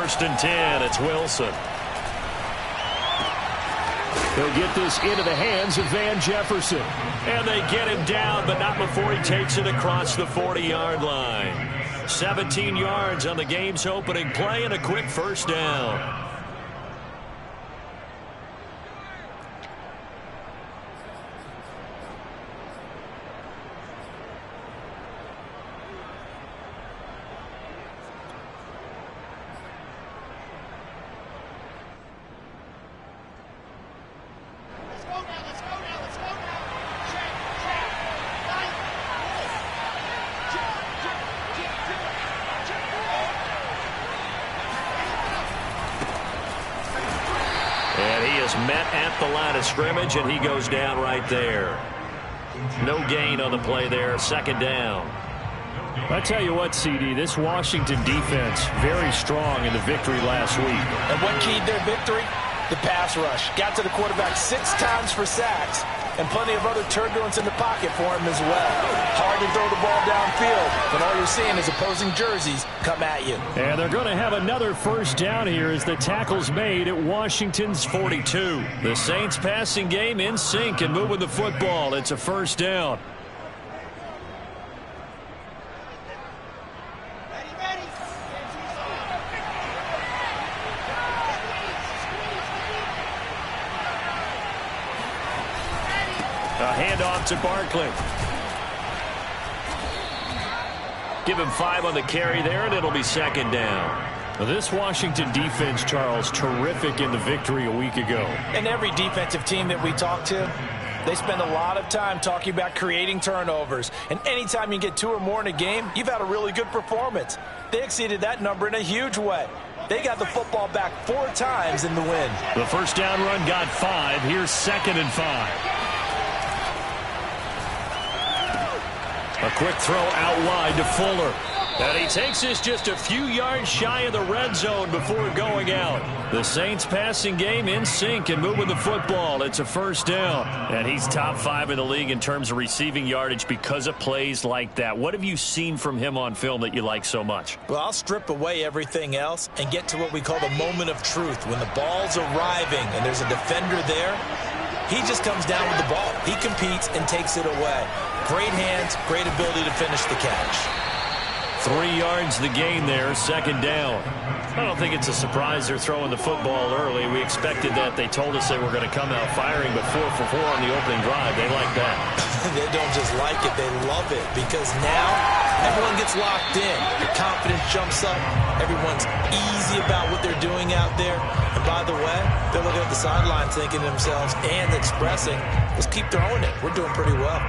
1st and 10. It's Wilson. He'll get this into the hands of Van Jefferson. And they get him down, but not before he takes it across the 40-yard line. 17 yards on the game's opening play and a quick 1st down. Met at the line of scrimmage, and he goes down right there. No gain on the play there. 2nd down. I tell you what, CD, this Washington defense very strong in the victory last week. And what keyed their victory? The pass rush. Got to the quarterback 6 times for sacks, and plenty of other turbulence in the pocket for him as well. Hard to throw the ball downfield, but all you're seeing is opposing jerseys come at you. And they're going to have another 1st down here as the tackle's made at Washington's 42. The Saints passing game in sync and moving the football. It's a 1st down. A handoff to Barkley. Give him 5 on the carry there, and it'll be 2nd down. This Washington defense, Charles, terrific in the victory a week ago. And every defensive team that we talk to, they spend a lot of time talking about creating turnovers. And anytime you get 2 or more in a game, you've had a really good performance. They exceeded that number in a huge way. They got the football back 4 times in the win. The 1st down run got 5. Here's 2nd and 5. A quick throw out wide to Fuller. And he takes this just a few yards shy of the red zone before going out. The Saints passing game in sync and moving the football. It's a 1st down. And he's top 5 in the league in terms of receiving yardage because of plays like that. What have you seen from him on film that you like so much? Well, I'll strip away everything else and get to what we call the moment of truth. When the ball's arriving and there's a defender there, he just comes down with the ball. He competes and takes it away. Great hands, great ability to finish the catch. 3 yards the gain there, 2nd down. I don't think it's a surprise they're throwing the football early. We expected that. They told us they were going to come out firing, but 4 for 4 on the opening drive. They like that. They don't just like it, they love it, because now everyone gets locked in. The confidence jumps up. Everyone's easy about what they're doing out there. And by the way, they're looking at the sideline thinking to themselves and expressing, let's keep throwing it. We're doing pretty well.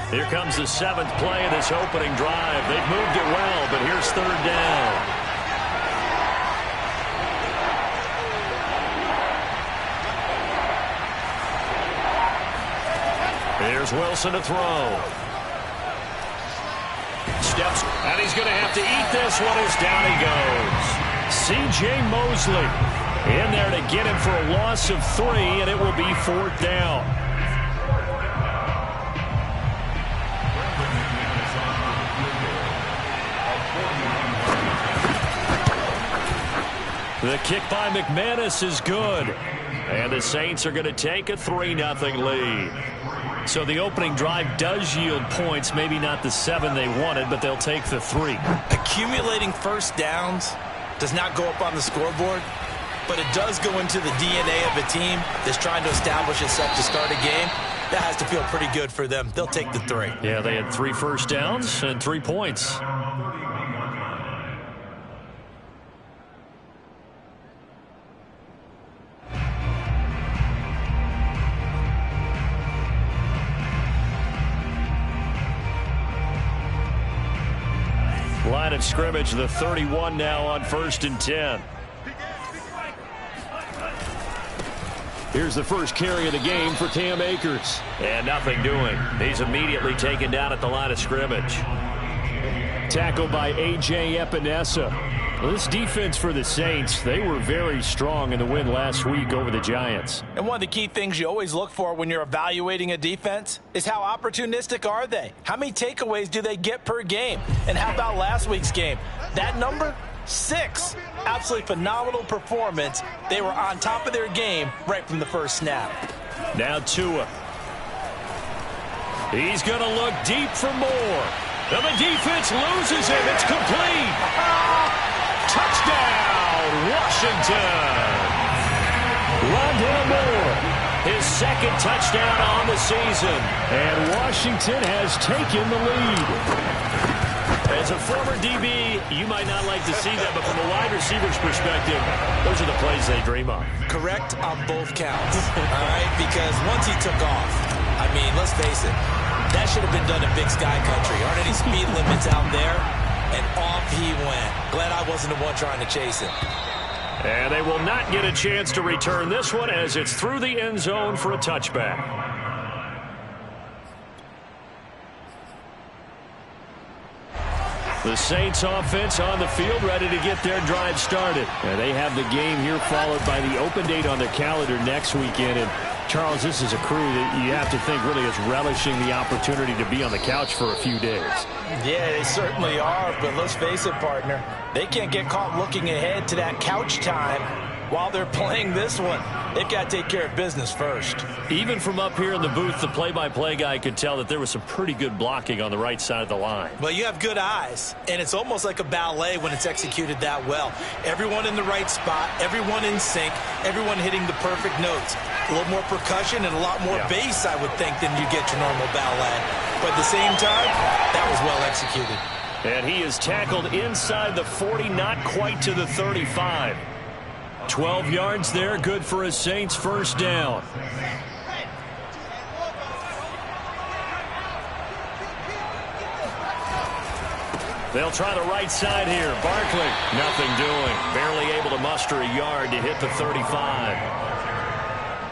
Here comes the 7th play of this opening drive. They've moved it well, but here's 3rd down. Here's Wilson to throw. Steps, and he's going to have to eat this one as down he goes. C.J. Mosley in there to get him for a loss of 3, and it will be 4th down. The kick by McManus is good. And the Saints are going to take a 3-0 lead. So the opening drive does yield points. Maybe not the 7 they wanted, but they'll take the 3. Accumulating 1st downs does not go up on the scoreboard, but it does go into the DNA of a team that's trying to establish itself to start a game. That has to feel pretty good for them. They'll take the 3. Yeah, they had 3 first downs and 3 points. Line of scrimmage, the 31 now on 1st and 10. Here's the first carry of the game for Cam Akers. And nothing doing. He's immediately taken down at the line of scrimmage. Tackled by A.J. Epinesa. Well, this defense for the Saints, they were very strong in the win last week over the Giants. And one of the key things you always look for when you're evaluating a defense is how opportunistic are they? How many takeaways do they get per game? And how about last week's game? That number? 6. Absolutely phenomenal performance. They were on top of their game right from the first snap. Now Tua. He's going to look deep for more. And the defense loses him. It's complete. Touchdown, Washington. Rondale Moore, his second touchdown on the season. And Washington has taken the lead. As a former DB, you might not like to see that, but from a wide receiver's perspective, those are the plays they dream of. Correct on both counts, all right? Because once he took off, I mean, let's face it, that should have been done in Big Sky Country. Aren't any speed limits out there? And off he went. Glad I wasn't the one trying to chase him. And they will not get a chance to return this one as it's through the end zone for a touchback. The Saints offense on the field, ready to get their drive started. And they have the game here followed by the open date on their calendar next weekend. And Charles, this is a crew that you have to think really is relishing the opportunity to be on the couch for a few days. Yeah, they certainly are, but let's face it, partner. They can't get caught looking ahead to that couch time while they're playing this one. They've got to take care of business first. Even from up here in the booth, the play-by-play guy could tell that there was some pretty good blocking on the right side of the line. Well, you have good eyes, and it's almost like a ballet when it's executed that well. Everyone in the right spot, everyone in sync, everyone hitting the perfect notes. A little more percussion and a lot more bass, I would think, than you get your normal ballet. But at the same time, that was well executed. And he is tackled inside the 40, not quite to the 35. 12 yards there, good for a Saints first down. They'll try the right side here. Barkley, nothing doing. Barely able to muster a yard to hit the 35.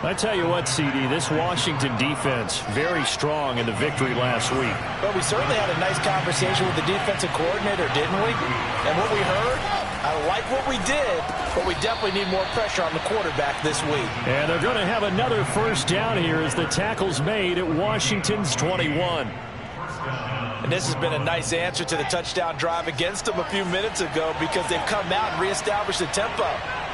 I tell you what, CD, this Washington defense, very strong in the victory last week. But we certainly had a nice conversation with the defensive coordinator, didn't we? And what we heard, I like what we did, but we definitely need more pressure on the quarterback this week. And they're going to have another first down here as the tackle's made at Washington's 21. And this has been a nice answer to the touchdown drive against them a few minutes ago because they've come out and reestablished the tempo.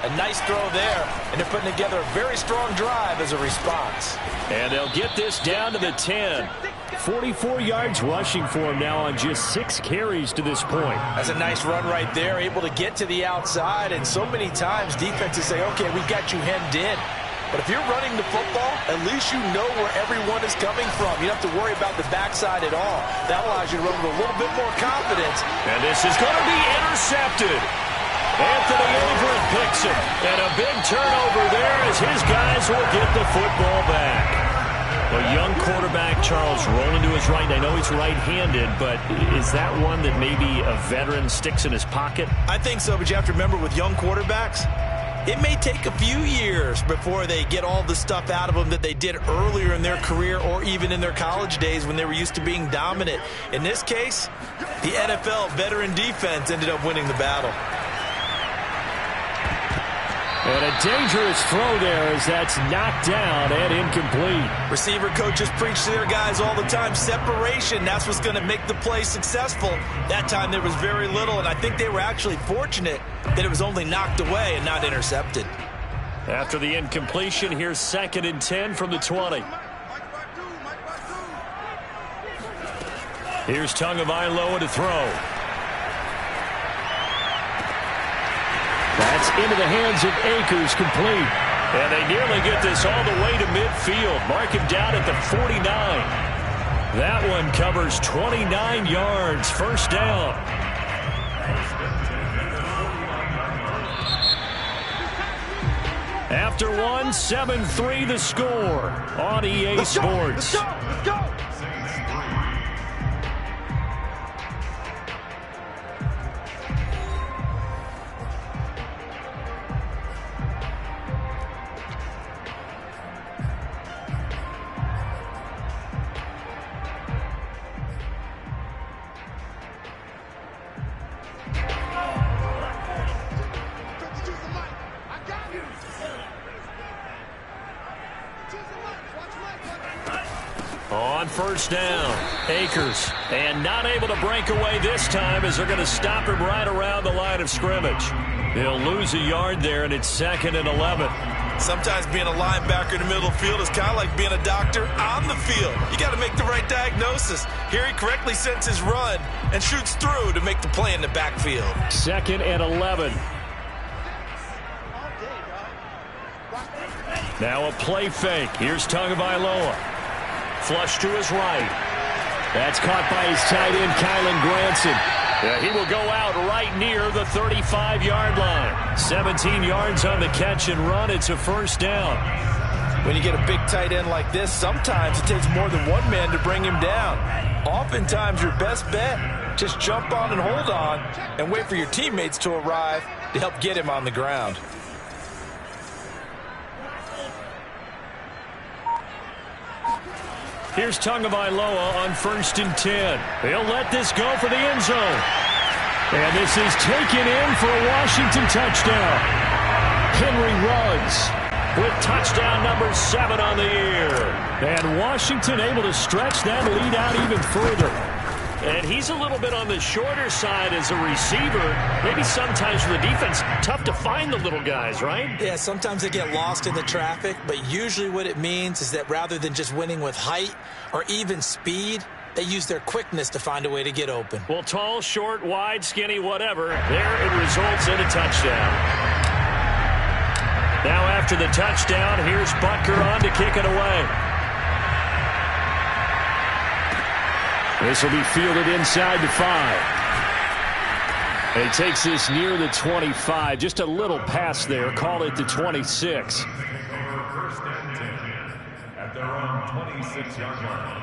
A nice throw there, and they're putting together a very strong drive as a response. And they'll get this down to the 10. 44 yards rushing for him now on just 6 carries to this point. That's a nice run right there, able to get to the outside. And so many times defenses say, okay, we got you hemmed in. But if you're running the football, at least you know where everyone is coming from. You don't have to worry about the backside at all. That allows you to run with a little bit more confidence. And this is going to be intercepted. Anthony Averett picks him. And a big turnover there as his guys will get the football back. A young quarterback, Charles, rolling to his right. I know he's right-handed, but is that one that maybe a veteran sticks in his pocket? I think so, but you have to remember with young quarterbacks, it may take a few years before they get all the stuff out of them that they did earlier in their career or even in their college days when they were used to being dominant. In this case, the NFL veteran defense ended up winning the battle. And a dangerous throw there as that's knocked down and incomplete. Receiver coaches preach to their guys all the time. Separation, that's what's going to make the play successful. That time there was very little, and I think they were actually fortunate that it was only knocked away and not intercepted. After the incompletion, here's 2nd and 10 from the 20. Here's Tagovailoa to throw. That's into the hands of Akers, complete. And they nearly get this all the way to midfield. Mark him down at the 49. That one covers 29 yards. First down. After one, 7-3 the score on EA Sports. Let's go. on first down. Akers, and not able to break away this time as they're going to stop him right around the line of scrimmage. He'll lose a yard there, and it's 2nd and 11. Sometimes being a linebacker in the middle of the field is kind of like being a doctor on the field. You got to make the right diagnosis. Here he correctly sets his run and shoots through to make the play in the backfield. 2nd and 11. Now a play fake. Here's Tagovailoa. Flush to his right. That's caught by his tight end, Kylan Granson. He will go out right near the 35-yard line. 17 yards on the catch and run. It's a first down. When you get a big tight end like this, sometimes it takes more than one man to bring him down. Oftentimes, your best bet, just jump on and hold on and wait for your teammates to arrive to help get him on the ground. Here's Tagovailoa on 1st and 10. He'll let this go for the end zone. And this is taken in for a Washington touchdown. Henry Ruggs with touchdown number 7 on the year. And Washington able to stretch that lead out even further. And he's a little bit on the shorter side as a receiver. Maybe sometimes for the defense, tough to find the little guys, right? Yeah, sometimes they get lost in the traffic, but usually what it means is that rather than just winning with height or even speed, they use their quickness to find a way to get open. Well, tall, short, wide, skinny, whatever, there it results in a touchdown. Now after the touchdown, here's Butker on to kick it away. This will be fielded inside the 5. And he takes this near the 25. Just a little pass there. Call it the 26. First and 10 at their own 26-yard line.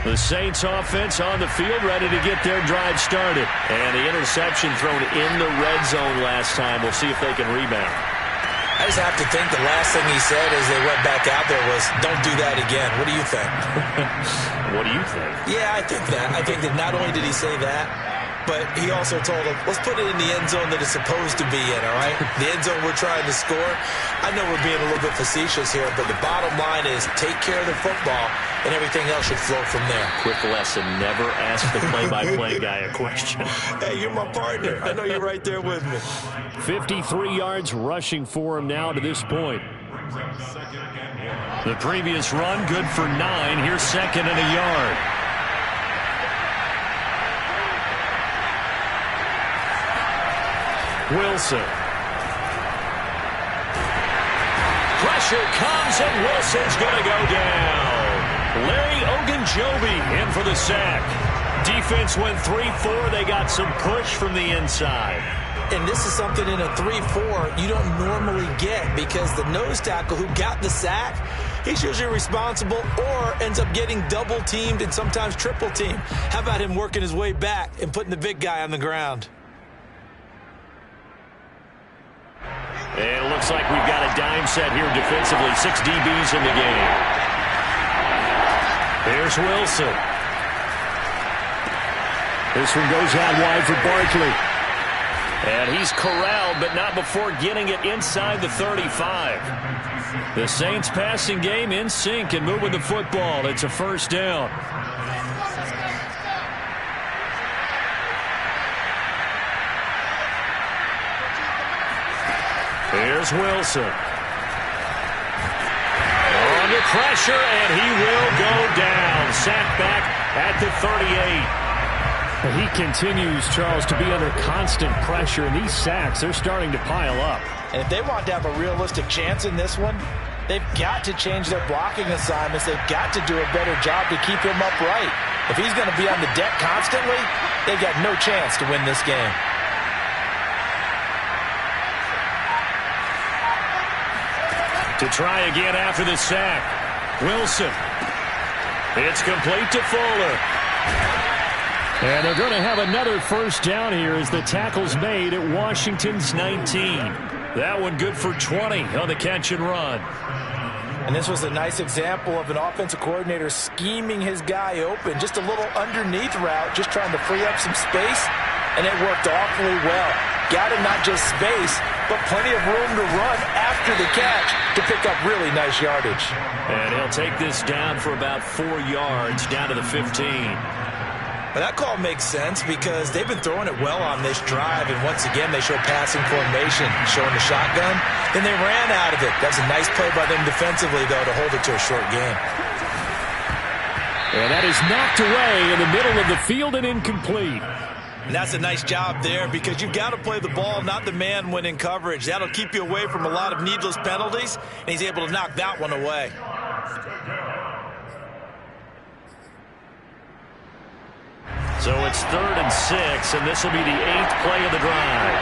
The Saints offense on the field, ready to get their drive started. And the interception thrown in the red zone last time. We'll see if they can rebound. I just have to think the last thing he said as they went back out there was, don't do that again. What do you think? What do you think? Yeah, I think that. I think that not only did he say that, but he also told them, let's put it in the end zone that it's supposed to be in, all right? The end zone we're trying to score. I know we're being a little bit facetious here, but the bottom line is take care of the football, and everything else should flow from there. Quick lesson, never ask the play-by-play guy a question. Hey, you're my partner. I know you're right there with me. 53 yards rushing for him now to this point. The previous run, good for 9. Here's 2nd and a yard. Wilson. Pressure comes, and Wilson's going to go down. Larry Ogunjobi in for the sack. Defense went 3-4. They got some push from the inside. And this is something in a 3-4 you don't normally get because the nose tackle who got the sack, he's usually responsible or ends up getting double-teamed and sometimes triple-teamed. How about him working his way back and putting the big guy on the ground? And it looks like we've got a dime set here defensively. 6 DBs in the game. Here's Wilson. This one goes out wide for Barkley. And he's corralled, but not before getting it inside the 35. The Saints passing game in sync and moving the football. It's a first down. Here's Wilson. Under pressure, and he will go down. Sacked back at the 38. He continues, Charles, to be under constant pressure, and these sacks, they're starting to pile up. And if they want to have a realistic chance in this one, they've got to change their blocking assignments. They've got to do a better job to keep him upright. If he's going to be on the deck constantly, they've got no chance to win this game. To try again after the sack. Wilson. It's complete to Fuller. And they're going to have another first down here as the tackle's made at Washington's 19. That one good for 20 on the catch and run. And this was a nice example of an offensive coordinator scheming his guy open. Just a little underneath route, just trying to free up some space, and it worked awfully well. Got him not just space, but plenty of room to run after the catch to pick up really nice yardage. And he'll take this down for about 4 yards, down to the 15. But that call makes sense because they've been throwing it well on this drive, and once again they show passing formation, showing the shotgun. Then they ran out of it. That's a nice play by them defensively, though, to hold it to a short game. And that is knocked away in the middle of the field and incomplete. And that's a nice job there because you've got to play the ball, not the man when in coverage. That'll keep you away from a lot of needless penalties, and he's able to knock that one away. So it's 3rd and 6, and this will be the 8th play of the drive.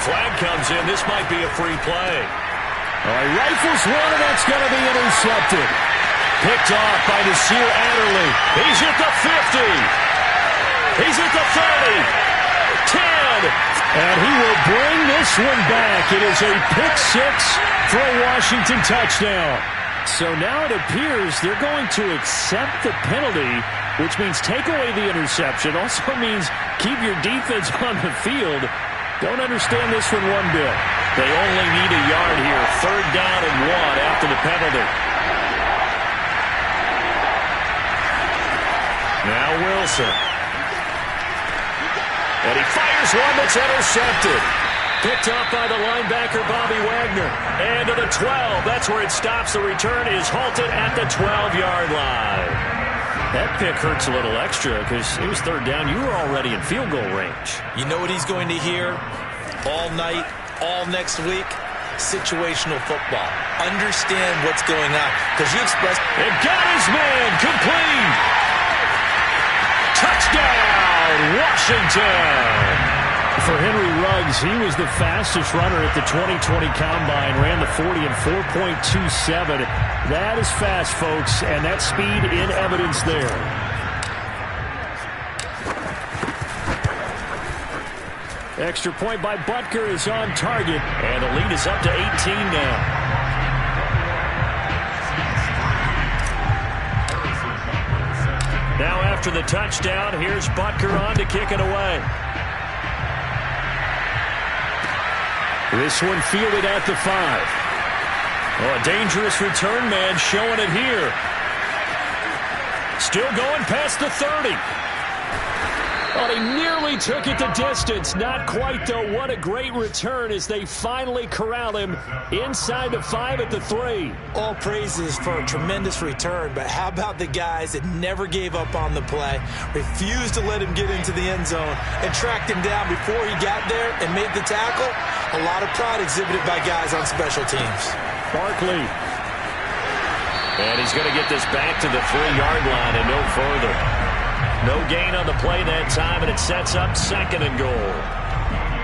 Flag comes in. This might be a free play. He rifles one, and that's going to be intercepted. Picked off by Nasir Adderley. He's at the 50. He's at the 30. 10. And he will bring this one back. It is a pick 6 for a Washington touchdown. So now it appears they're going to accept the penalty, which means take away the interception. Also means keep your defense on the field. Don't understand this one one bit. They only need a yard here. 3rd down and 1 after the penalty. Now Wilson. And he fires one that's intercepted. Picked up by the linebacker, Bobby Wagner. And to the 12. That's where it stops. The return is halted at the 12-yard line. That pick hurts a little extra because it was 3rd down. You were already in field goal range. You know what he's going to hear all night, all next week? Situational football. Understand what's going on. Because you expressed... It got his man. Complete. Touchdown, Washington. For Henry Ruggs, he was the fastest runner at the 2020 Combine, ran the 40 in 4.27. That is fast, folks, and that speed in evidence there. Extra point by Butker is on target, and the lead is up to 18 now. Now after the touchdown, here's Butker on to kick it away. This one fielded at the 5. Oh, a dangerous return man showing it here. Still going past the 30. Oh, he nearly took it the distance. Not quite, though. What a great return as they finally corral him inside the 5 at the 3. All praises for a tremendous return, but how about the guys that never gave up on the play, refused to let him get into the end zone, and tracked him down before he got there and made the tackle? A lot of pride exhibited by guys on special teams. Barkley. And he's going to get this back to the 3-yard line and no further. No gain on the play that time, and it sets up 2nd and goal.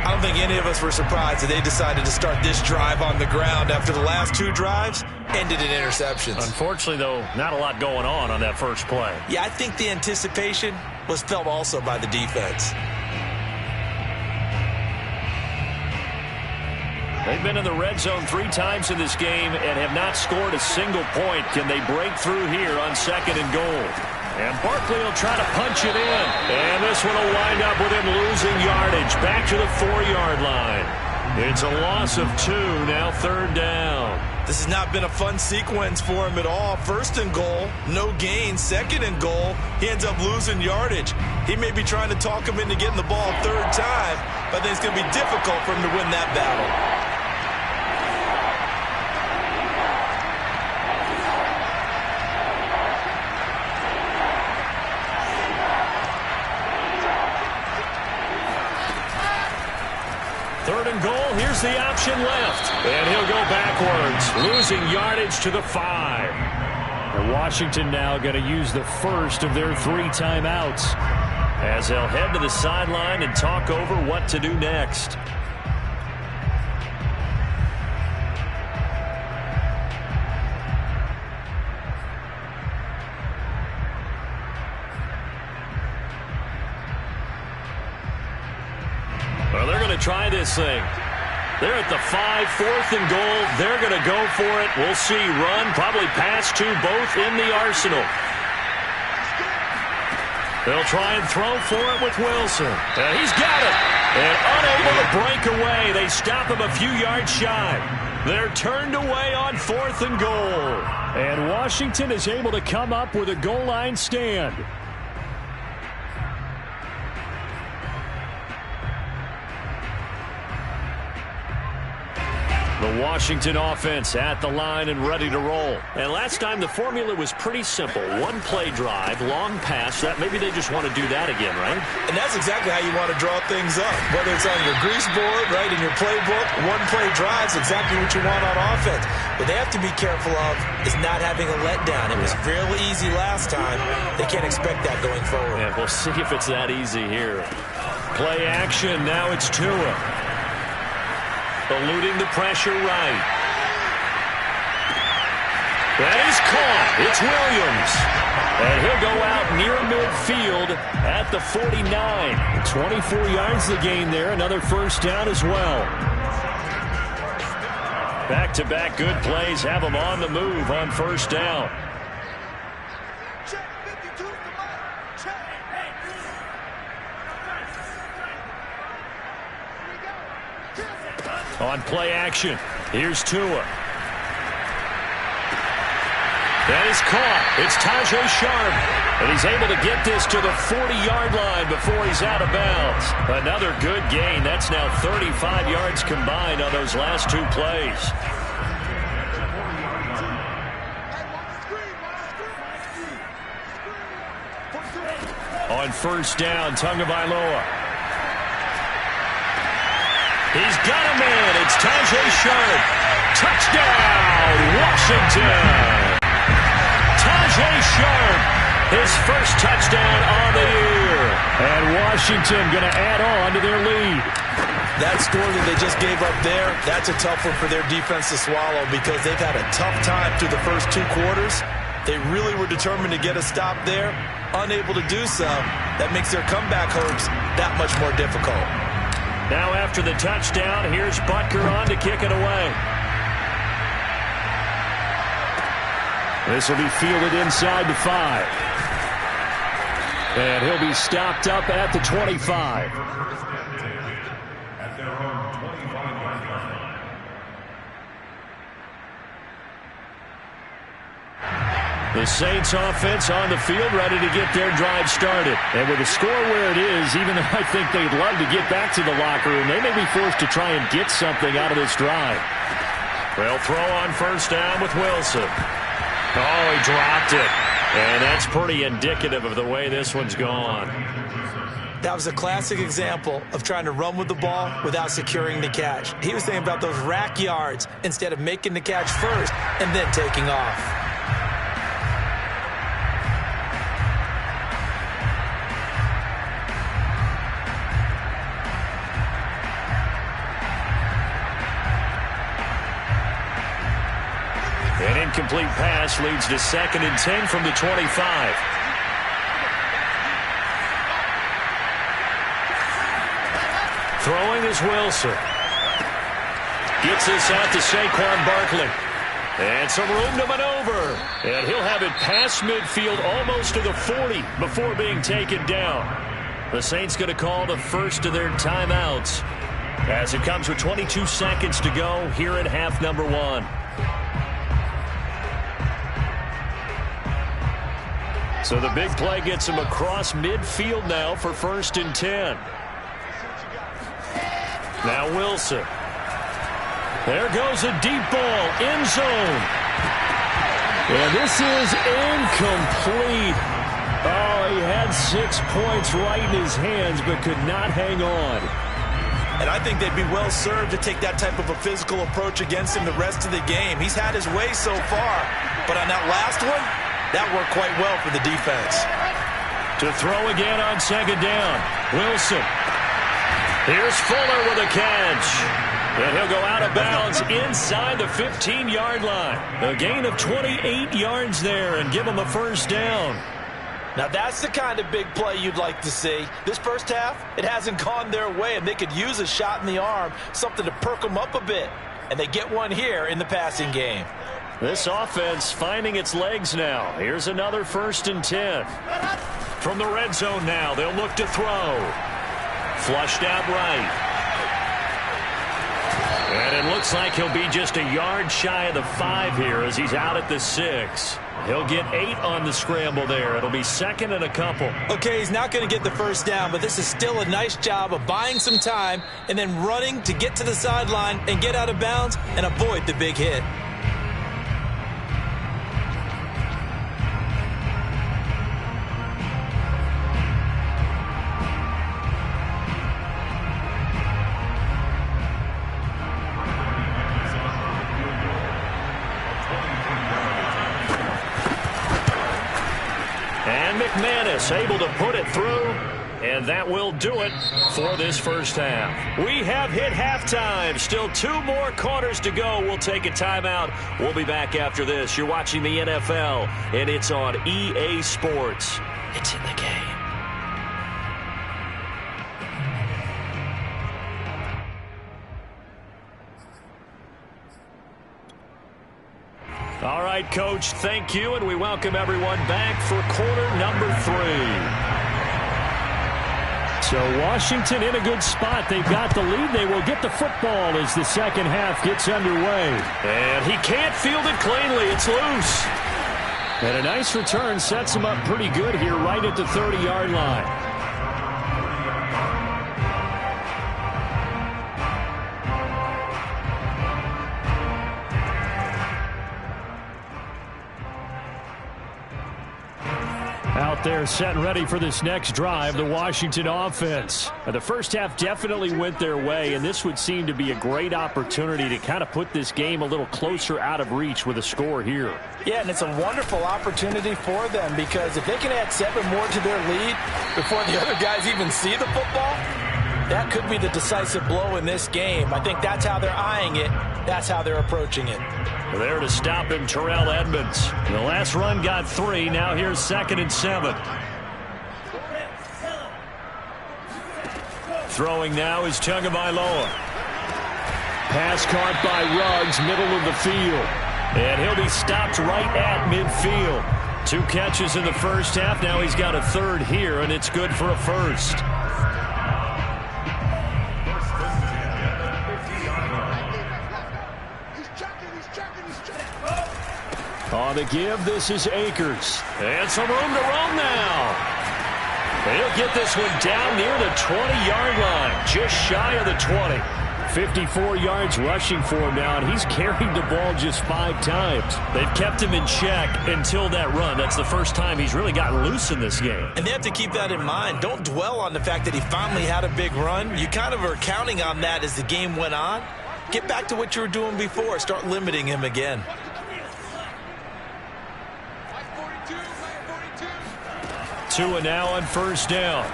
I don't think any of us were surprised that they decided to start this drive on the ground after the last 2 drives ended in interceptions. Unfortunately, though, not a lot going on that first play. Yeah, I think the anticipation was felt also by the defense. They've been in the red zone 3 times in this game and have not scored a single point. Can they break through here on 2nd and goal? And Barkley will try to punch it in. And this one will wind up with him losing yardage back to the 4-yard line. It's a loss of 2, now 3rd down. This has not been a fun sequence for him at all. 1st and goal, no gain. 2nd and goal, he ends up losing yardage. He may be trying to talk him into getting the ball 3rd time, but I think it's going to be difficult for him to win that battle. Here's the option left, and he'll go backwards, losing yardage to the 5. And Washington now going to use the first of their 3 timeouts as they'll head to the sideline and talk over what to do next. Well, they're going to try this thing. They're at the 5, 4th and goal. They're going to go for it. We'll see. Run, probably pass to both in the arsenal. They'll try and throw for it with Wilson. And he's got it. And unable to break away. They stop him a few yards shy. They're turned away on 4th and goal. And Washington is able to come up with a goal line stand. The Washington offense at the line and ready to roll. And last time the formula was pretty simple. One play drive, long pass. That maybe they just want to do that again, right? And that's exactly how you want to draw things up. Whether it's on your grease board, right, in your playbook, one play drive is exactly what you want on offense. What they have to be careful of is not having a letdown. It was real easy last time. They can't expect that going forward. Yeah, we'll see if it's that easy here. Play action. Now it's Tua. Eluding the pressure right. That is caught. It's Williams. And he'll go out near midfield at the 49. 24 yards the gain there. Another first down as well. Back-to-back good plays have them on the move on first down. On play action, here's Tua. That is caught. It's Tajay Sharp. And he's able to get this to the 40-yard line before he's out of bounds. Another good gain. That's now 35 yards combined on those last two plays. On first down, Tagovailoa. He's got a man. It's Tajay Sharp. Touchdown, Washington. Tajay Sharp, his first touchdown on the year. And Washington going to add on to their lead. That score that they just gave up there, that's a tough one for their defense to swallow because they've had a tough time through the first two quarters. They really were determined to get a stop there. Unable to do so, that makes their comeback hopes that much more difficult. Now after the touchdown, here's Butker on to kick it away. This will be fielded inside the 5. And he'll be stopped up at the 25. At their own 25-yard line. The Saints offense on the field ready to get their drive started. And with the score where it is, even though I think they'd love to get back to the locker room, they may be forced to try and get something out of this drive. They'll throw on first down with Wilson. Oh, he dropped it. And that's pretty indicative of the way this one's gone. That was a classic example of trying to run with the ball without securing the catch. He was thinking about those rack yards instead of making the catch first and then taking off. An incomplete pass leads to 2nd and 10 from the 25. Throwing is Wilson. Gets this out to Saquon Barkley. And some room to maneuver. And he'll have it past midfield almost to the 40 before being taken down. The Saints going to call the first of their timeouts as it comes with 22 seconds to go here at half number 1. So the big play gets him across midfield now for 1st and 10. Now Wilson. There goes a deep ball, end zone. And this is incomplete. Oh, he had 6 points right in his hands, but could not hang on. And I think they'd be well served to take that type of a physical approach against him the rest of the game. He's had his way so far, but on that last one, that worked quite well for the defense. To throw again on 2nd down. Wilson. Here's Fuller with a catch. And he'll go out of bounds inside the 15-yard line. A gain of 28 yards there and give him a first down. Now that's the kind of big play you'd like to see. This first half, it hasn't gone their way, and they could use a shot in the arm, something to perk them up a bit. And they get one here in the passing game. This offense finding its legs now. Here's another 1st and 10. From the red zone now, they'll look to throw. Flushed out right. And it looks like he'll be just a yard shy of the 5 here as he's out at the 6. He'll get 8 on the scramble there. It'll be 2nd and a couple. Okay, he's not going to get the first down, but this is still a nice job of buying some time and then running to get to the sideline and get out of bounds and avoid the big hit. Able to put it through, and that will do it for this first half. We have hit halftime. Still 2 more quarters to go. We'll take a timeout. We'll be back after this. You're watching the NFL, and it's on EA Sports. It's in the game. All right, Coach, thank you, and we welcome everyone back for quarter number 3. So Washington in a good spot. They've got the lead. They will get the football as the second half gets underway. And he can't field it cleanly. It's loose. And a nice return sets him up pretty good here right at the 30-yard line. Out there set and ready for this next drive, the Washington offense. The first half definitely went their way, and this would seem to be a great opportunity to kind of put this game a little closer out of reach with a score here. Yeah, and it's a wonderful opportunity for them because if they can add 7 more to their lead before the other guys even see the football, that could be the decisive blow in this game. I think that's how they're eyeing it. That's how they're approaching it. There to stop him, Terrell Edmonds. The last run got 3. Now here's 2nd and 7. Throwing now is Tagovailoa. Pass caught by Ruggs, middle of the field. And he'll be stopped right at midfield. 2 catches in the first half. Now he's got a 3rd here, and it's good for a 1st. On the give, this is Akers. And some room to roam now. He'll get this one down near the 20-yard line, just shy of the 20. 54 yards rushing for him now, and he's carried the ball just 5 times. They've kept him in check until that run. That's the first time he's really gotten loose in this game. And they have to keep that in mind. Don't dwell on the fact that he finally had a big run. You kind of are counting on that as the game went on. Get back to what you were doing before. Start limiting him again. Two and now on first down.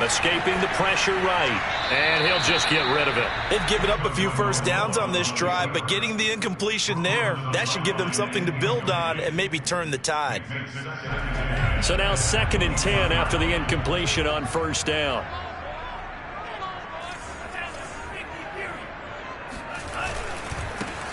Escaping the pressure right. And he'll just get rid of it. They've given up a few first downs on this drive, but getting the incompletion there, that should give them something to build on and maybe turn the tide. So now 2nd and 10 after the incompletion on first down.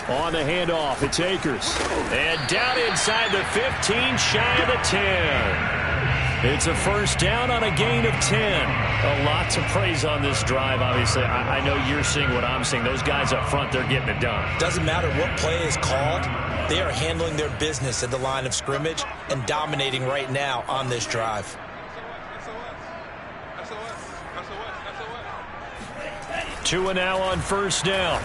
On the handoff, it's Akers. And down inside the 15, shy of the 10. It's a first down on a gain of 10. A lot to praise on this drive, obviously. I know you're seeing what I'm seeing. Those guys up front, they're getting it done. Doesn't matter what play is called. They are handling their business at the line of scrimmage and dominating right now on this drive. Two and now on first down.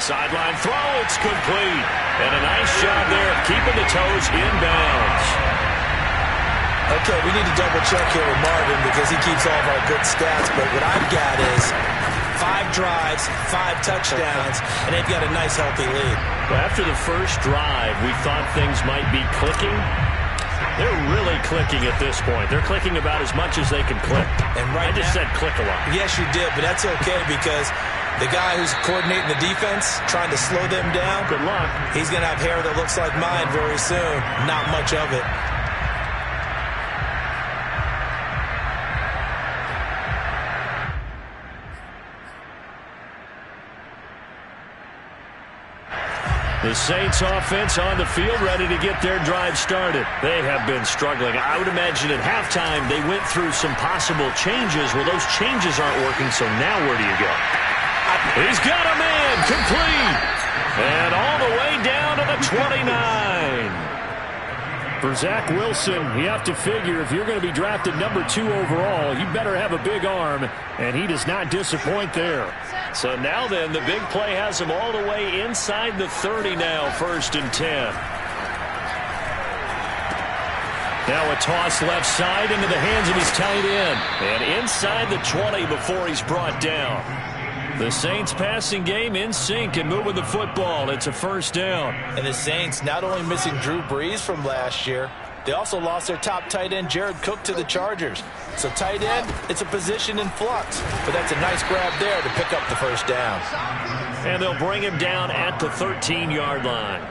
Sideline throw, it's complete. And a nice job there of keeping the toes inbounds. Okay, we need to double-check here with Marvin because he keeps all of our good stats. But what I've got is 5 drives, 5 touchdowns, and they've got a nice, healthy lead. Well, after the first drive, we thought things might be clicking. They're really clicking at this point. They're clicking about as much as they can click. And right I just said click a lot. Yes, you did, but that's okay because The guy who's coordinating the defense, trying to slow them down. Good luck. He's going to have hair that looks like mine very soon. Not much of it. The Saints offense on the field, ready to get their drive started. They have been struggling. I would imagine at halftime they went through some possible changes. Well, those changes aren't working, so now where do you go? He's got a man, complete. And all the way down to the 29. For Zach Wilson, you have to figure if you're going to be drafted number 2 overall, you better have a big arm, and he does not disappoint there. So now then, the big play has him all the way inside the 30 now, 1st and 10. Now a toss left side into the hands of his tight end. And inside the 20 before he's brought down. The Saints passing game in sync and moving the football. It's a 1st down. And the Saints not only missing Drew Brees from last year, they also lost their top tight end, Jared Cook, to the Chargers. So tight end, it's a position in flux. But that's a nice grab there to pick up the 1st down. And they'll bring him down at the 13-yard line.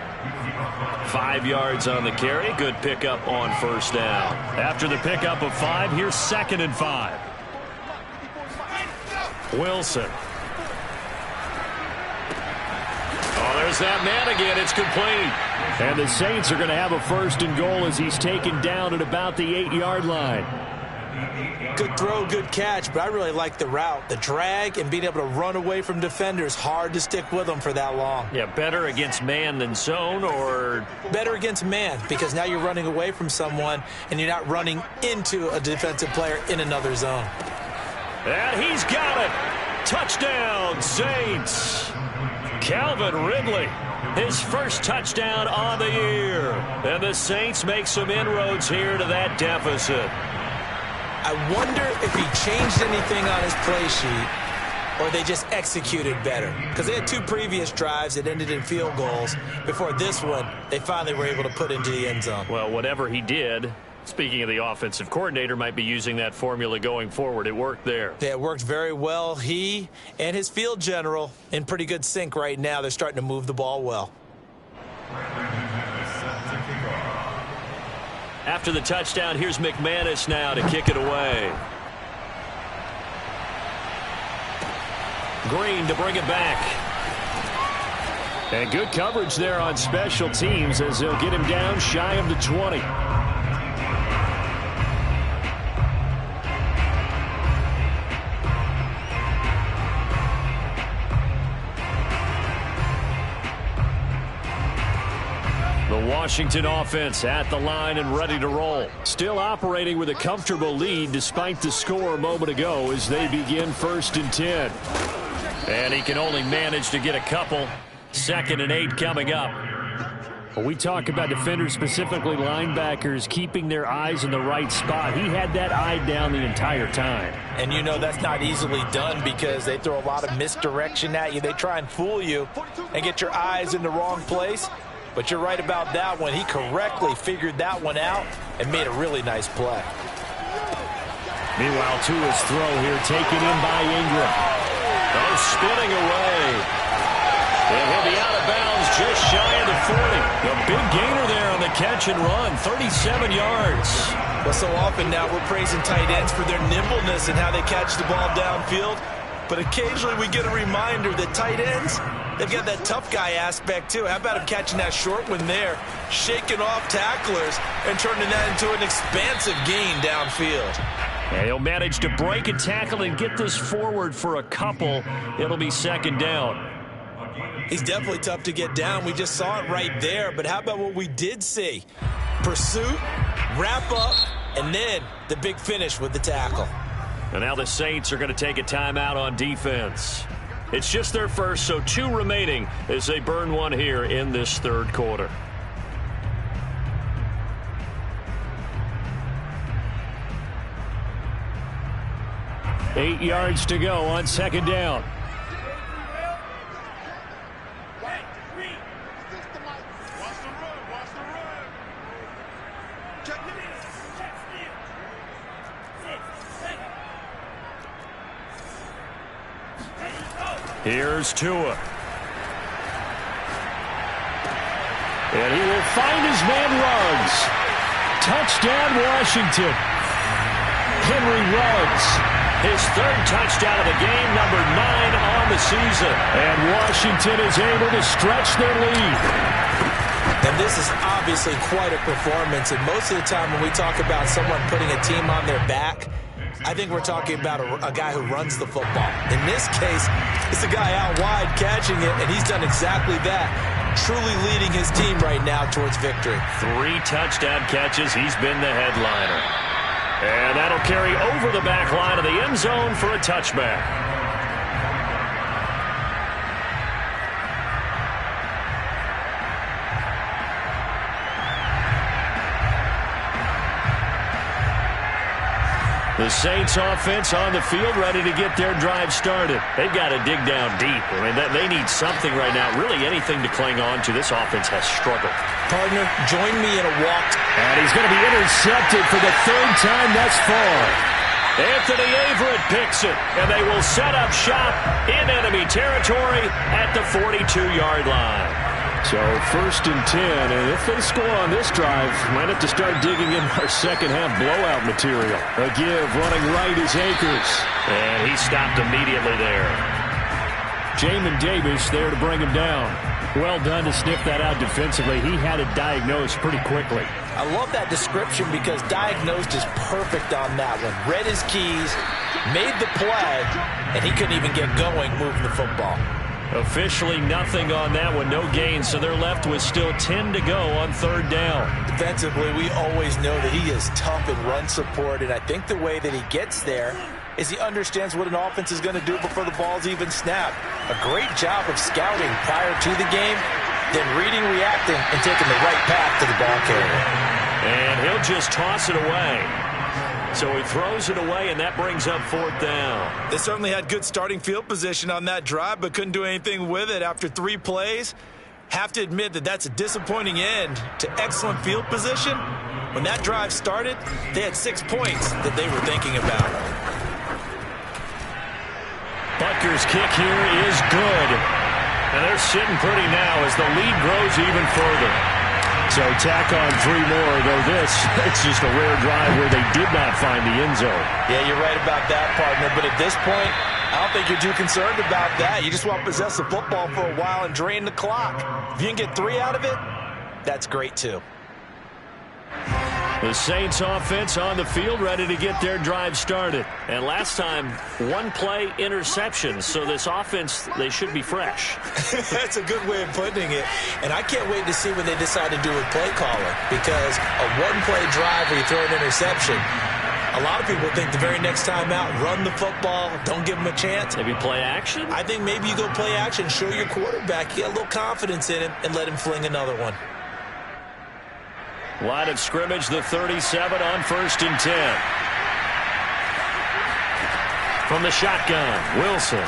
5 yards on the carry. Good pickup on 1st down. After the pickup of 5, here's 2nd and 5. Wilson. Oh, there's that man again. It's complete. And the Saints are going to have a 1st and goal as he's taken down at about the 8-yard line. Good throw, good catch, but I really like the route. The drag and being able to run away from defenders, hard to stick with them for that long. Yeah, better against man than zone, or better against man, because now you're running away from someone and you're not running into a defensive player in another zone. And he's got it. Touchdown, Saints. Calvin Ridley, his 1st touchdown on the year. And the Saints make some inroads here to that deficit. I wonder if he changed anything on his play sheet or they just executed better. Because they had 2 previous drives that ended in field goals. Before this one, they finally were able to put into the end zone. Well, whatever he did, speaking of the offensive coordinator, might be using that formula going forward. It worked there. Yeah, it worked very well. He and his field general in pretty good sync right now. They're starting to move the ball well. After the touchdown, here's McManus now to kick it away. Green to bring it back. And good coverage there on special teams as they'll get him down shy of the 20. Washington offense at the line and ready to roll. Still operating with a comfortable lead despite the score a moment ago as they begin 1st and 10. And he can only manage to get a couple. 2nd and 8 coming up. When we talk about defenders, specifically linebackers, keeping their eyes in the right spot. He had that eye down the entire time. And you know that's not easily done because they throw a lot of misdirection at you. They try and fool you and get your eyes in the wrong place. But you're right about that one. He correctly figured that one out and made a really nice play. Meanwhile, Tua's throw here taken in by Ingram. Oh, spinning away. And he'll be out of bounds just shy of the 40. A big gainer there on the catch and run, 37 yards. Well, so often now we're praising tight ends for their nimbleness and how they catch the ball downfield. But occasionally we get a reminder that tight ends, they've got that tough guy aspect too. How about him catching that short one there, shaking off tacklers, and turning that into an expansive gain downfield. And he'll manage to break a tackle and get this forward for a couple. It'll be 2nd down. He's definitely tough to get down. We just saw it right there. But how about what we did see? Pursuit, wrap up, and then the big finish with the tackle. And now the Saints are going to take a timeout on defense. It's just their 1st, so 2 remaining as they burn one here in this 3rd quarter. Eight yards to go on 2nd down. Here's Tua. And he will find his man Ruggs. Touchdown, Washington. Henry Ruggs. His third touchdown of the game, number 9 on the season. And Washington is able to stretch their lead. And this is obviously quite a performance. And most of the time when we talk about someone putting a team on their back, I think we're talking about a guy who runs the football. In this case, it's a guy out wide catching it, and he's done exactly that. Truly leading his team right now towards victory. 3 touchdown catches. He's been the headliner. And that'll carry over the back line of the end zone for a touchback. The Saints offense on the field ready to get their drive started. They've got to dig down deep. I mean, they need something right now, really anything to cling on to. This offense has struggled. Partner, join me in a walk. And he's going to be intercepted for the 3rd time thus far. Anthony Averett picks it, and they will set up shop in enemy territory at the 42-yard line. So 1st and 10, and if they score on this drive, might have to start digging in our second half blowout material. A give running right is Akers. And he stopped immediately there. Jamin Davis there to bring him down. Well done to sniff that out defensively. He had it diagnosed pretty quickly. I love that description because diagnosed is perfect on that one. Read his keys, made the play, and he couldn't even get going moving the football. Officially nothing on that one, no gain, so they're left with still 10 to go on 3rd down. Defensively, we always know that he is tough in run support, and I think the way that he gets there is he understands what an offense is going to do before the ball's even snapped. A great job of scouting prior to the game, then reading, reacting, and taking the right path to the ball carrier. And he'll just toss it away. So he throws it away, and that brings up 4th down. They certainly had good starting field position on that drive, but couldn't do anything with it after 3 plays. Have to admit that that's a disappointing end to excellent field position. When that drive started, they had 6 points that they were thinking about. Butker's kick here is good. And they're sitting pretty now as the lead grows even further. So tack on 3 more, though it's just a rare drive where they did not find the end zone. Yeah, you're right about that, partner. But at this point, I don't think you're too concerned about that. You just want to possess the football for a while and drain the clock. If you can get 3 out of it, that's great too. The Saints offense on the field ready to get their drive started. And last time, 1-play interception. So this offense, they should be fresh. That's a good way of putting it. And I can't wait to see what they decide to do with play caller. Because a 1-play drive where you throw an interception, a lot of people think the very next time out, run the football, don't give them a chance. Maybe play action? I think maybe you go play action, show your quarterback, get a little confidence in him, and let him fling another one. Line of scrimmage, the 37 on 1st and 10. From the shotgun, Wilson.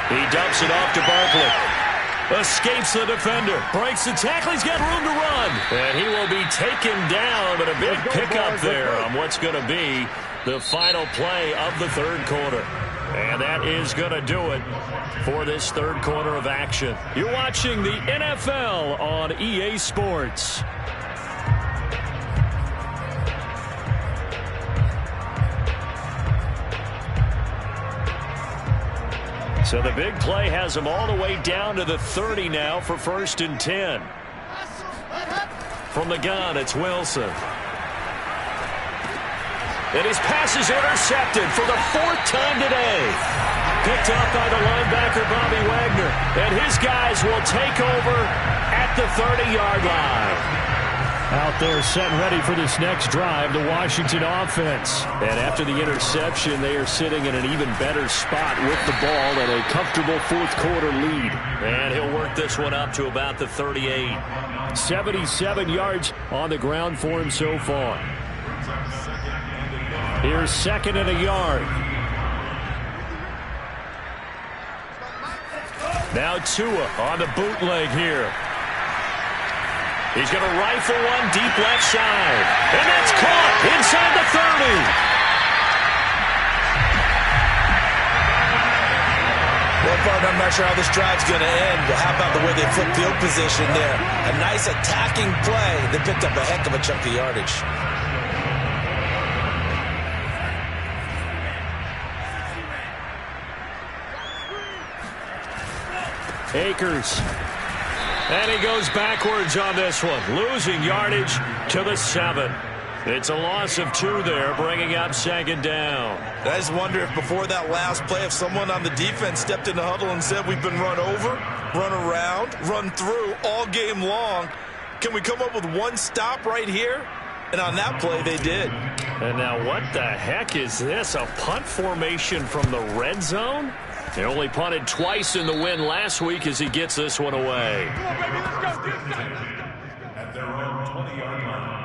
He dumps it off to Barkley. Escapes the defender. Breaks the tackle. He's got room to run. And he will be taken down, but a big pickup there on what's going to be the final play of the 3rd quarter. And that is going to do it for this 3rd quarter of action. You're watching the NFL on EA Sports. So the big play has him all the way down to the 30 now for 1st and 10. From the gun, it's Wilson. And his pass is intercepted for the 4th time today. Picked up by the linebacker, Bobby Wagner. And his guys will take over at the 30-yard line. Out there set and ready for this next drive, the Washington offense. And after the interception, they are sitting in an even better spot with the ball and a comfortable 4th quarter lead. And he'll work this one up to about the 38. 77 yards on the ground for him so far. Here's 2nd and a yard. Now Tua on the bootleg here. He's going to rifle one deep left side. And that's caught inside the 30. Well, start. I'm not sure how this drive's going to end, but how about the way they flip field position there? A nice attacking play that picked up a heck of a chunk of yardage. Akers. And he goes backwards on this one, losing yardage to the 7. It's a loss of 2 there, bringing up 2nd down. I just wonder if before that last play, if someone on the defense stepped in the huddle and said, we've been run over, run around, run through all game long. Can we come up with one stop right here? And on that play, they did. And now what the heck is this? A punt formation from the red zone? They only punted twice in the win last week as he gets this one away. At their own 20-yard line.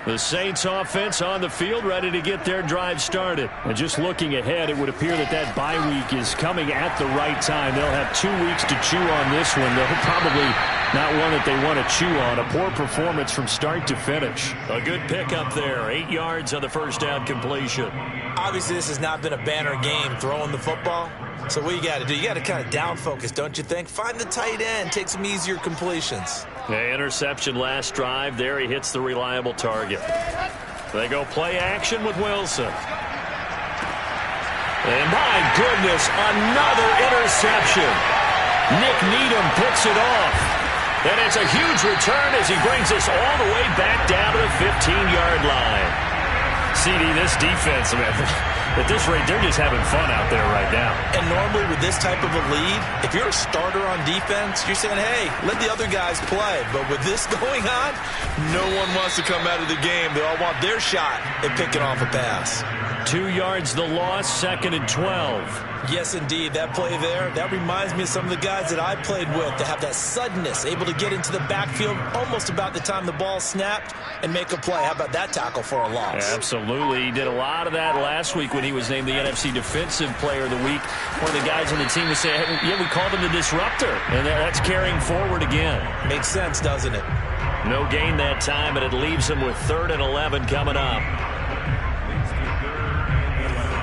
The Saints offense on the field, ready to get their drive started. And just looking ahead, it would appear that bye week is coming at the right time. They'll have 2 weeks to chew on this one. They'll probably not one that they want to chew on. A poor performance from start to finish. A good pickup there. 8 yards on the first down completion. Obviously, this has not been a banner game throwing the football. So what you got to do, you got to kind of down focus, don't you think? Find the tight end, take some easier completions. The interception last drive. There he hits the reliable target. They go play action with Wilson. And my goodness, another interception. Nick Needham picks it off. And it's a huge return as he brings us all the way back down to the 15-yard line. CD, this defense, man, at this rate, they're just having fun out there right now. And normally with this type of a lead, if you're a starter on defense, you're saying, hey, let the other guys play. But with this going on, no one wants to come out of the game. They all want their shot at picking off a pass. 2 yards the loss, 2nd and 12. Yes, indeed. That play there, that reminds me of some of the guys that I played with that have that suddenness, able to get into the backfield almost about the time the ball snapped and make a play. How about that tackle for a loss? Absolutely. He did a lot of that last week when he was named the NFC Defensive Player of the Week. One of the guys on the team was saying, hey, yeah, we called him the disruptor. And that's carrying forward again. Makes sense, doesn't it? No gain that time, and it leaves him with 3rd and 11 coming up.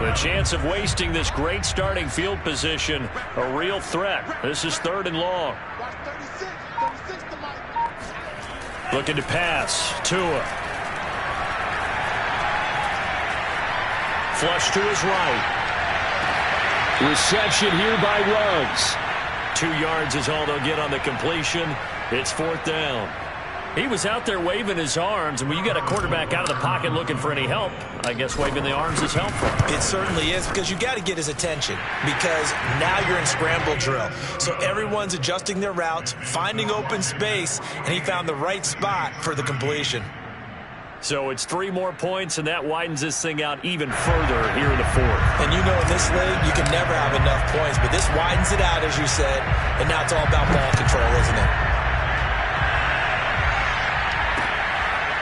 The chance of wasting this great starting field position, a real threat. This is 3rd and long. Looking to pass. Tua. Flush to his right. Reception here by Ruggs. 2 yards is all they'll get on the completion. It's 4th down. He was out there waving his arms, and when you got a quarterback out of the pocket looking for any help, I guess waving the arms is helpful. It certainly is, because you got to get his attention, because now you're in scramble drill. So everyone's adjusting their routes, finding open space, and he found the right spot for the completion. So it's 3 more points, and that widens this thing out even further here in the 4th. And you know in this league, you can never have enough points, but this widens it out, as you said, and now it's all about ball control, isn't it?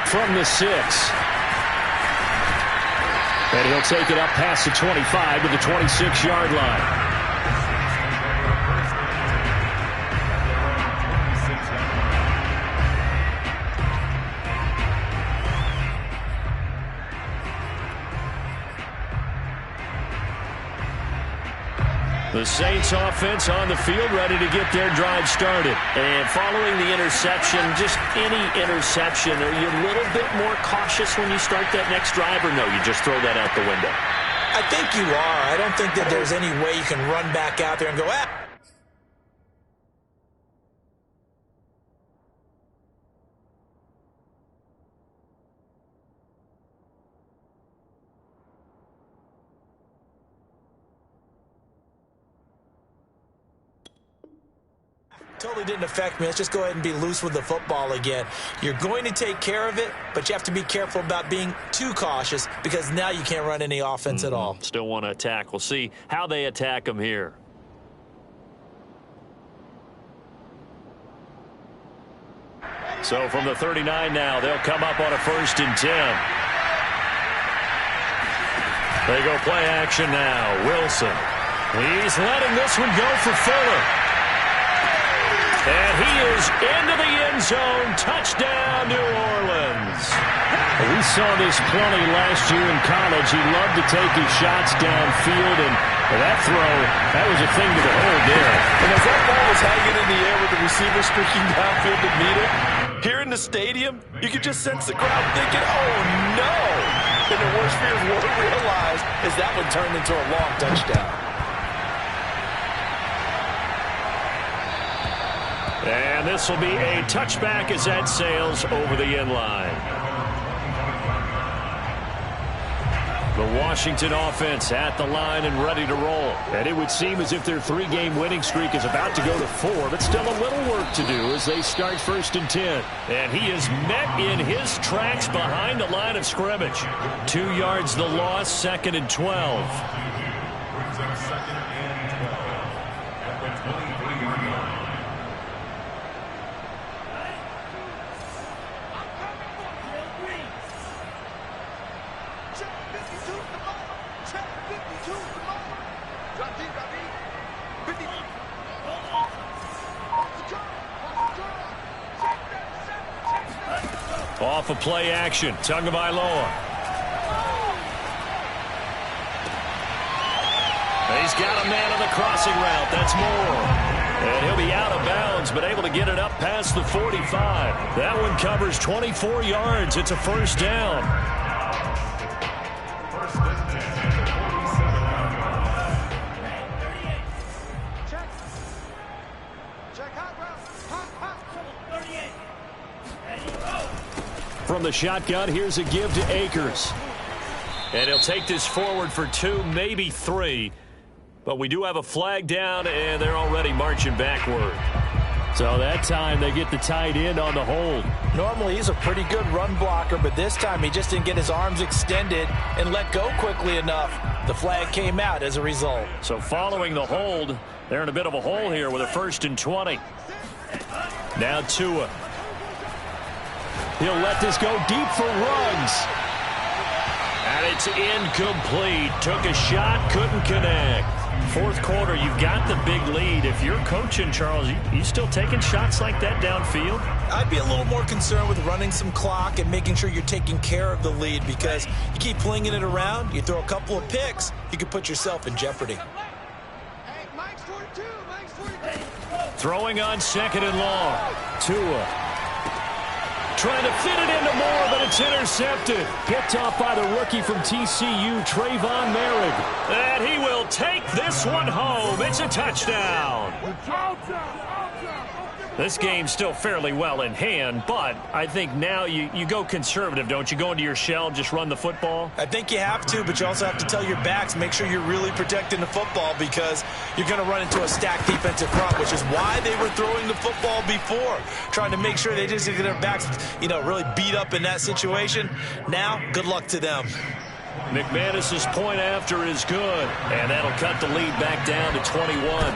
From the 6. And he'll take it up past the 25 to the 26-yard line. The Saints offense on the field ready to get their drive started. And following the interception, just any interception, are you a little bit more cautious when you start that next drive, or no, you just throw that out the window? I think you are. I don't think that there's any way you can run back out there and go, totally didn't affect me. Let's just go ahead and be loose with the football again. You're going to take care of it, but you have to be careful about being too cautious, because now you can't run any offense at all. Still want to attack. We'll see how they attack them here. So from the 39 now, they'll come up on a 1st and 10. They go play action now. Wilson. He's letting this one go for Fuller. And he is into the end zone. Touchdown, New Orleans. We saw this plenty last year in college. He loved to take his shots downfield, and that throw, that was a thing to behold there. And as that ball was hanging in the air with the receiver streaking downfield to meet it, here in the stadium, you could just sense the crowd thinking, oh, no. And the worst fears were realized as that one turned into a long touchdown. And this will be a touchback as that sails over the end line. The Washington offense at the line and ready to roll. And it would seem as if their three-game winning streak is about to go to 4, but still a little work to do as they start 1st and 10. And he is met in his tracks behind the line of scrimmage. 2 yards the loss, 2nd and 12. Brings up 2nd and 12 at the 23-yard line. Off of play action, Tagovailoa. He's got a man on the crossing route. That's Moore. And he'll be out of bounds, but able to get it up past the 45. That one covers 24 yards. It's a 1st down. 1st and 10 at the 47-yard line. From the shotgun, here's a give to Akers. And he'll take this forward for 2, maybe 3. But we do have a flag down, and they're already marching backward. So that time they get the tight end on the hold. Normally he's a pretty good run blocker, but this time he just didn't get his arms extended and let go quickly enough. The flag came out as a result. So following the hold, they're in a bit of a hole here with a 1st and 20. Now Tua. He'll let this go deep for Ruggs. And it's incomplete. Took a shot, couldn't connect. 4th quarter, you've got the big lead. If you're coaching, Charles, you still taking shots like that downfield? I'd be a little more concerned with running some clock and making sure you're taking care of the lead, because you keep flinging it around, you throw a couple of picks, you could put yourself in jeopardy. Throwing on 2nd and long. Tua. Trying to fit it into Moore, but it's intercepted. Picked off by the rookie from TCU, Trayvon Merrick. And he will take this one home. It's a touchdown. This game's still fairly well in hand, but I think now you go conservative, don't you? Go into your shell, just run the football? I think you have to, but you also have to tell your backs, make sure you're really protecting the football, because you're going to run into a stacked defensive front, which is why they were throwing the football before, trying to make sure they just get their backs, really beat up in that situation. Now, good luck to them. McManus's point after is good, and that'll cut the lead back down to 21.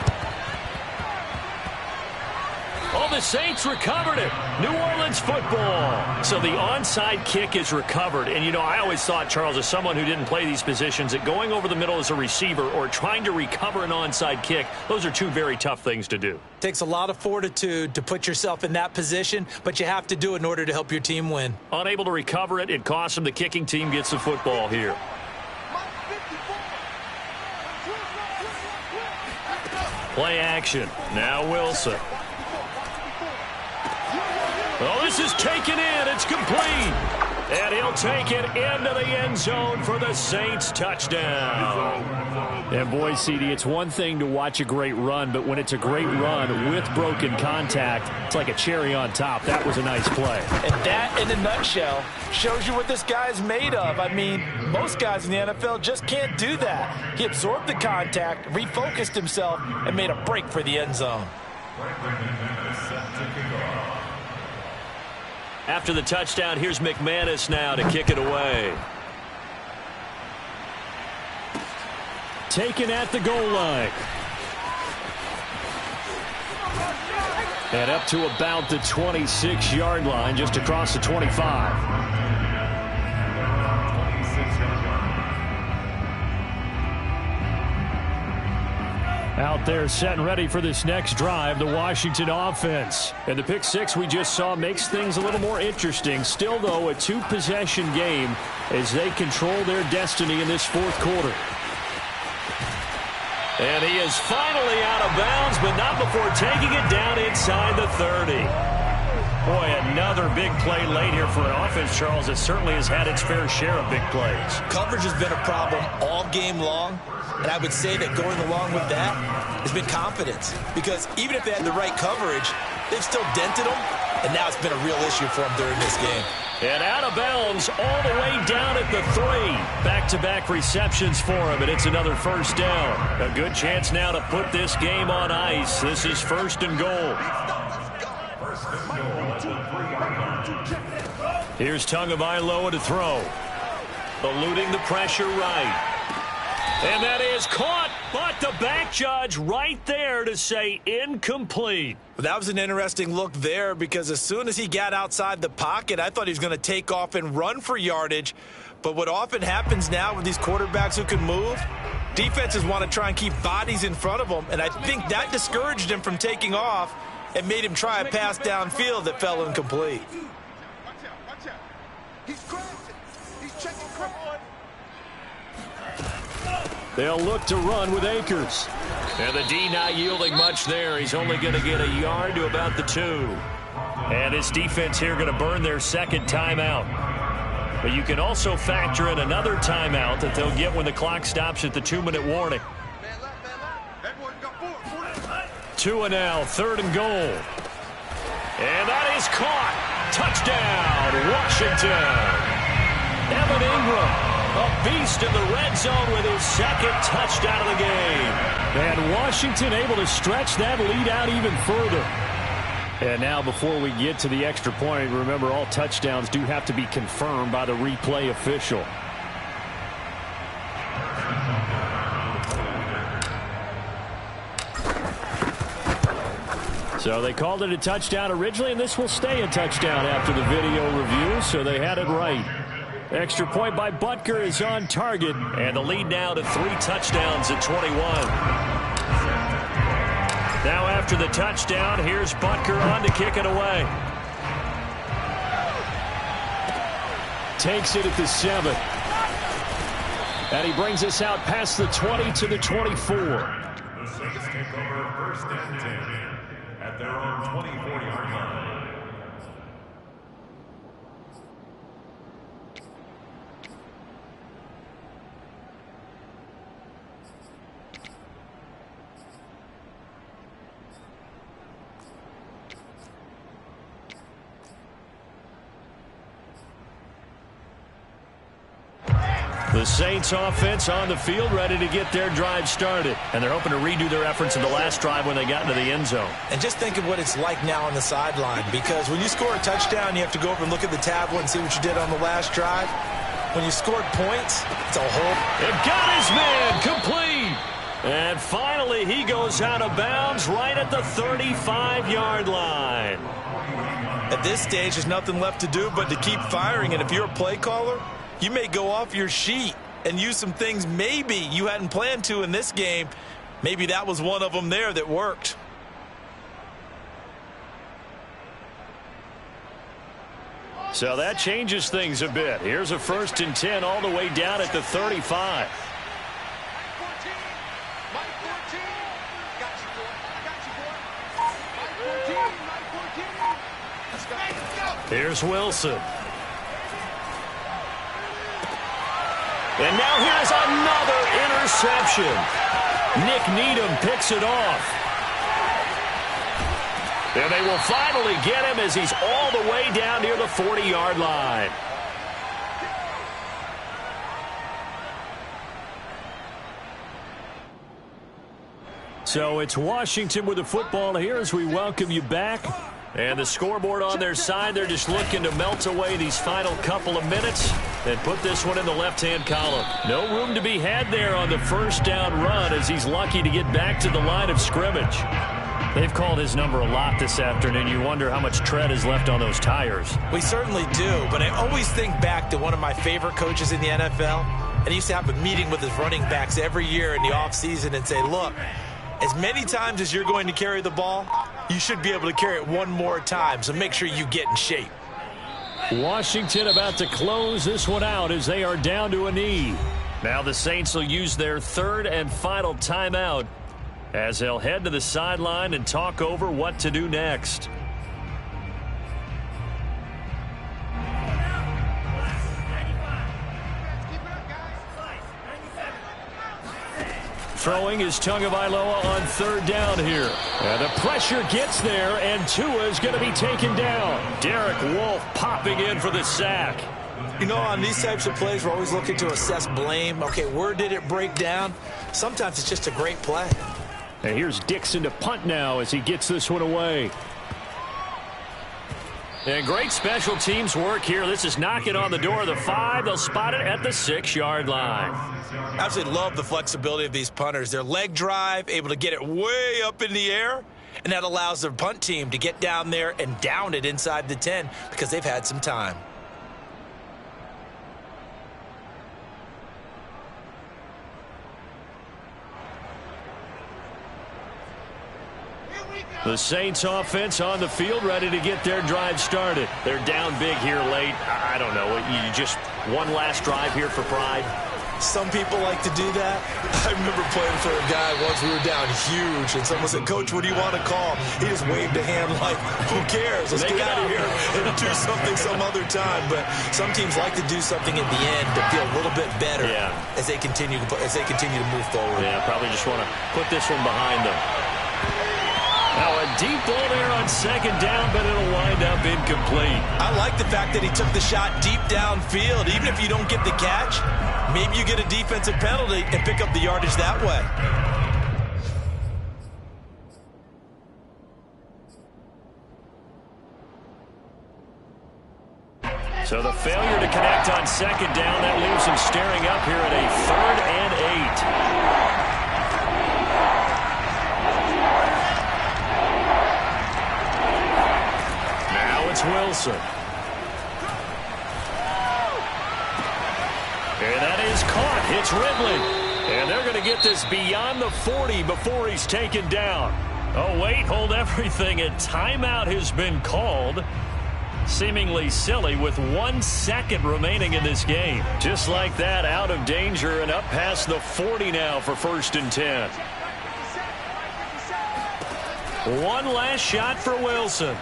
Oh, the Saints recovered it. New Orleans football. So the onside kick is recovered. And, I always thought, Charles, as someone who didn't play these positions, that going over the middle as a receiver or trying to recover an onside kick, those are 2 very tough things to do. Takes a lot of fortitude to put yourself in that position, but you have to do it in order to help your team win. Unable to recover it, it costs them. The kicking team gets the football here. Play action. Now Wilson. Oh, this is taken in. It's complete. And he'll take it into the end zone for the Saints touchdown. And boy, CD, it's one thing to watch a great run, but when it's a great run with broken contact, it's like a cherry on top. That was a nice play. And that, in a nutshell, shows you what this guy's made of. I mean, most guys in the NFL just can't do that. He absorbed the contact, refocused himself, and made a break for the end zone. After the touchdown, here's McManus now to kick it away. Taken at the goal line. And up to about the 26-yard line, just across the 25. Out out there setting ready for this next drive, the Washington offense. And the pick six we just saw makes things a little more interesting. Still, though, a two-possession game as they control their destiny in this fourth quarter. And he is finally out of bounds, but not before taking it down inside the 30. Boy, another big play late here for an offense, Charles, that certainly has had its fair share of big plays. Coverage has been a problem all game long, and I would say that going along with that has been confidence. Because even if they had the right coverage, they've still dented them, and now it's been a real issue for them during this game. And out of bounds all the way down at the 3. Back-to-back receptions for him, and it's another first down. A good chance now to put this game on ice. This is first and goal. Here's Tagovailoa to throw. Eluding the pressure right. And that is caught, but the back judge right there to say incomplete. That was an interesting look there because as soon as he got outside the pocket, I thought he was going to take off and run for yardage. But what often happens now with these quarterbacks who can move, defenses want to try and keep bodies in front of them, and I think that discouraged him from taking off and made him try a pass downfield that fell incomplete. Watch out. He's crossing. He's checking cross. They'll look to run with Akers. And the D not yielding much there. He's only going to get a yard to about the 2. And his defense here going to burn their second timeout. But you can also factor in another timeout that they'll get when the clock stops at the 2-minute warning. 2 and now, third and goal. And that is caught. Touchdown, Washington. Evan Ingram, a beast in the red zone with his second touchdown of the game. And Washington able to stretch that lead out even further. And now before we get to the extra point, remember all touchdowns do have to be confirmed by the replay official. So they called it a touchdown originally, and this will stay a touchdown after the video review, so they had it right. Extra point by Butker is on target. And the lead now to 3 touchdowns at 21. Now after the touchdown, here's Butker on to kick it away. Takes it at the 7. And he brings us out past the 20 to the 24. The Saints take over first and 10 at their own 24-yard line. The Saints offense on the field ready to get their drive started. And they're hoping to redo their efforts in the last drive when they got into the end zone. And just think of what it's like now on the sideline, because when you score a touchdown, you have to go over and look at the tablet and see what you did on the last drive. When you scored points, it's a whole... It got his man complete. And finally, he goes out of bounds right at the 35-yard line. At this stage, there's nothing left to do but to keep firing. And if you're a play caller, you may go off your sheet and use some things maybe you hadn't planned to in this game. Maybe that was one of them there that worked. So that changes things a bit. Here's a first and 10 all the way down at the 35. Here's Wilson. And now here's another interception. Nick Needham picks it off. And they will finally get him as he's all the way down near the 40-yard line. So it's Washington with the football here as we welcome you back. And the scoreboard on their side, they're just looking to melt away these final couple of minutes and put this one in the left-hand column. No room to be had there on the first down run as he's lucky to get back to the line of scrimmage. They've called his number a lot this afternoon. You wonder how much tread is left on those tires. We certainly do, but I always think back to one of my favorite coaches in the NFL. And he used to have a meeting with his running backs every year in the offseason and say, look, As many times as you're going to carry the ball, you should be able to carry it one more time, so make sure you get in shape. Washington about to close this one out as they are down to a knee. Now the Saints will use their third and final timeout as they'll head to the sideline and talk over what to do next. Throwing is Tagovailoa on third down here. And the pressure gets there, and Tua is going to be taken down. Derek Wolfe popping in for the sack. You know, on these types of plays, we're always looking to assess blame. Okay, where did it break down? Sometimes it's just a great play. And here's Dixon to punt now as he gets this one away. And great special teams work here. This is knocking on the door of the 5. They'll spot it at the 6-yard line. I absolutely love the flexibility of these punters. Their leg drive, able to get it way up in the air, and that allows their punt team to get down there and down it inside the 10 because they've had some time. The Saints offense on the field, ready to get their drive started. They're down big here late. I don't know. You just one last drive here for pride. Some people like to do that. I remember playing for a guy once. We were down huge, and someone said, "Coach, what do you want to call?" He just waved a hand like, "Who cares? Let's get out of here and do something some other time." But some teams like to do something at the end to feel a little bit better as they continue to move forward. Yeah, probably just want to put this one behind them. Now a deep ball there on second down, but it'll wind up incomplete. I like the fact that he took the shot deep downfield. Even if you don't get the catch, maybe you get a defensive penalty and pick up the yardage that way. So the failure to connect on second down, that leaves him staring up here at a 3rd and 8. It's Wilson. And that is caught. It's Ridley. And they're going to get this beyond the 40 before he's taken down. Oh, wait, hold everything. A timeout has been called. Seemingly silly with 1 second remaining in this game. Just like that, out of danger and up past the 40 now for 1st and 10. One last shot for Wilson.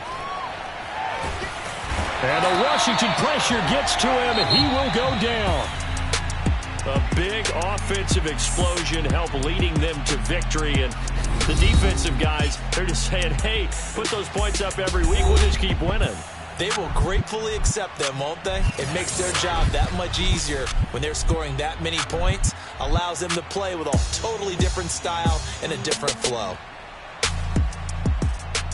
And the Washington pressure gets to him, and he will go down. A big offensive explosion helped leading them to victory. And the defensive guys, they're just saying, hey, put those points up every week. We'll just keep winning. They will gratefully accept them, won't they? It makes their job that much easier when they're scoring that many points. Allows them to play with a totally different style and a different flow.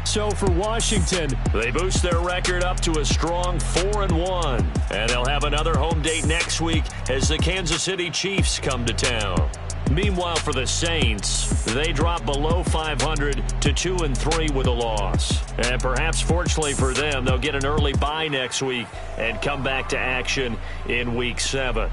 So for Washington, they boost their record up to a strong 4-1. And they'll have another home date next week as the Kansas City Chiefs come to town. Meanwhile, for the Saints, they drop below 500 to 2-3 with a loss. And perhaps fortunately for them, they'll get an early bye next week and come back to action in Week 7.